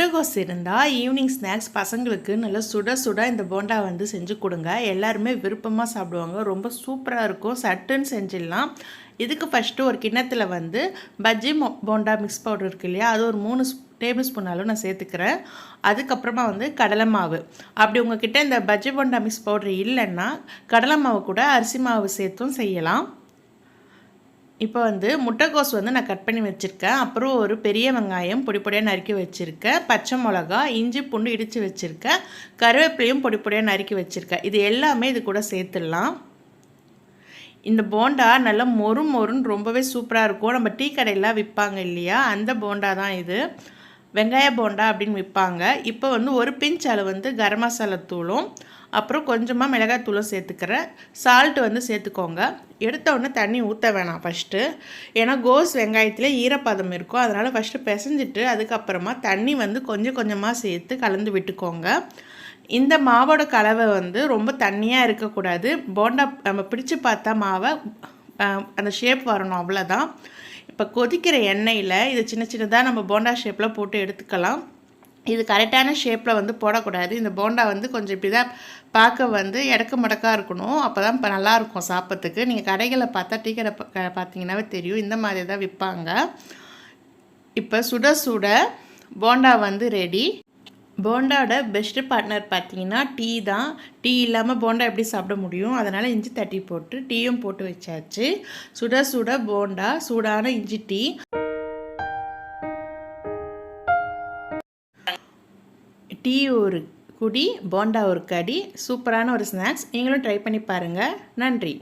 முட்டைகோஸ் இருந்தால் evening snacks பசங்களுக்கு நல்லா சுட சுட இந்த போண்டா வந்து செஞ்சு கொடுங்க. எல்லாருமே விருப்பமாக சாப்பிடுவாங்க. ரொம்ப சூப்பராக இருக்கும். சட்டுன்னு செஞ்சிடலாம். இதுக்கு ஃபஸ்ட்டு ஒரு கிண்ணத்தில் வந்து பஜ்ஜி போண்டா மிக்ஸ் பவுடர் இருக்கு இல்லையா, அது ஒரு 3 டேபிள் ஸ்பூன் அளவு நான் சேர்த்துக்கிறேன். அதுக்கப்புறமா வந்து கடலை மாவு. அப்படி உங்ககிட்ட இந்த பஜ்ஜி போண்டா மிக்ஸ் பவுடர் இல்லைன்னா கடலை மாவு கூட அரிசி மாவு சேர்த்தும் செய்யலாம். இப்போ வந்து முட்டைக்கோஸ் வந்து நான் கட் பண்ணி வச்சுருக்கேன். அப்புறம் ஒரு பெரிய வெங்காயம் பொடி பொடியாக நறுக்கி வச்சுருக்கேன். பச்சை மிளகா, இஞ்சி பூண்டு இடித்து வச்சுருக்கேன். கருவேப்பிலையும் பொடி பொடியாக நறுக்கி வச்சுருக்கேன். இது எல்லாமே இது கூட சேர்த்துடலாம். இந்த போண்டா நல்லா மொறு மொறுன்னு ரொம்பவே சூப்பராக இருக்கும். நம்ம டீ கடையெல்லாம் விற்பாங்க இல்லையா, அந்த போண்டா தான் இது. வெங்காய போண்டா அப்படின்னு விற்பாங்க. இப்போ வந்து ஒரு பிஞ்ச் அளவு வந்து கரம் மசாலா தூளும் அப்புறம் கொஞ்சமாக மிளகாய் தூளும் சேர்த்துக்கிறேன். சால்ட்டு வந்து சேர்த்துக்கோங்க. எடுத்த உடனே தண்ணி ஊற்ற வேணாம் ஃபஸ்ட்டு, ஏன்னா கோஸ் வெங்காயத்தில் ஈரப்பதம் இருக்கும். அதனால் ஃபஸ்ட்டு பிசைஞ்சிட்டு அதுக்கப்புறமா தண்ணி வந்து கொஞ்சம் கொஞ்சமாக சேர்த்து கலந்து விட்டுக்கோங்க. இந்த மாவோட கலவை வந்து ரொம்ப தண்ணியாக இருக்கக்கூடாது. போண்டா நம்ம பிடிச்சு பார்த்தா மாவை அந்த ஷேப் வரணும், அவ்வளோதான். இப்போ கொதிக்கிற எண்ணெயில் இது சின்ன சின்னதாக நம்ம போண்டா ஷேப்பில் போட்டு எடுத்துக்கலாம். இது கரெக்டான ஷேப்பில் வந்து போடக்கூடாது. இந்த போண்டா வந்து கொஞ்சம் இப்படி தான் பார்க்க வந்து எடக்கு மடக்காக இருக்கணும். அப்போ தான் இப்போ நல்லாயிருக்கும் சாப்பிட்றதுக்கு. நீங்கள் கடைகளை பார்த்தா டீ கடை பார்த்தீங்கன்னாவே தெரியும், இந்த மாதிரி தான் விற்பாங்க. இப்போ சுட சுட போண்டா வந்து ரெடி. போண்டாவோட பெஸ்ட்டு பார்ட்னர் பார்த்தீங்கன்னா டீ தான். டீ இல்லாமல் போண்டா எப்படி சாப்பிட முடியும்? அதனால் இஞ்சி தட்டி போட்டு டீயும் போட்டு வச்சாச்சு. சுட சுட போண்டா, சூடான இஞ்சி டீ. டீ ஒரு குடி, போண்டா ஒரு கடி. சூப்பரான ஒரு ஸ்நாக்ஸ். நீங்களும் ட்ரை பண்ணி பாருங்கள். நன்றி.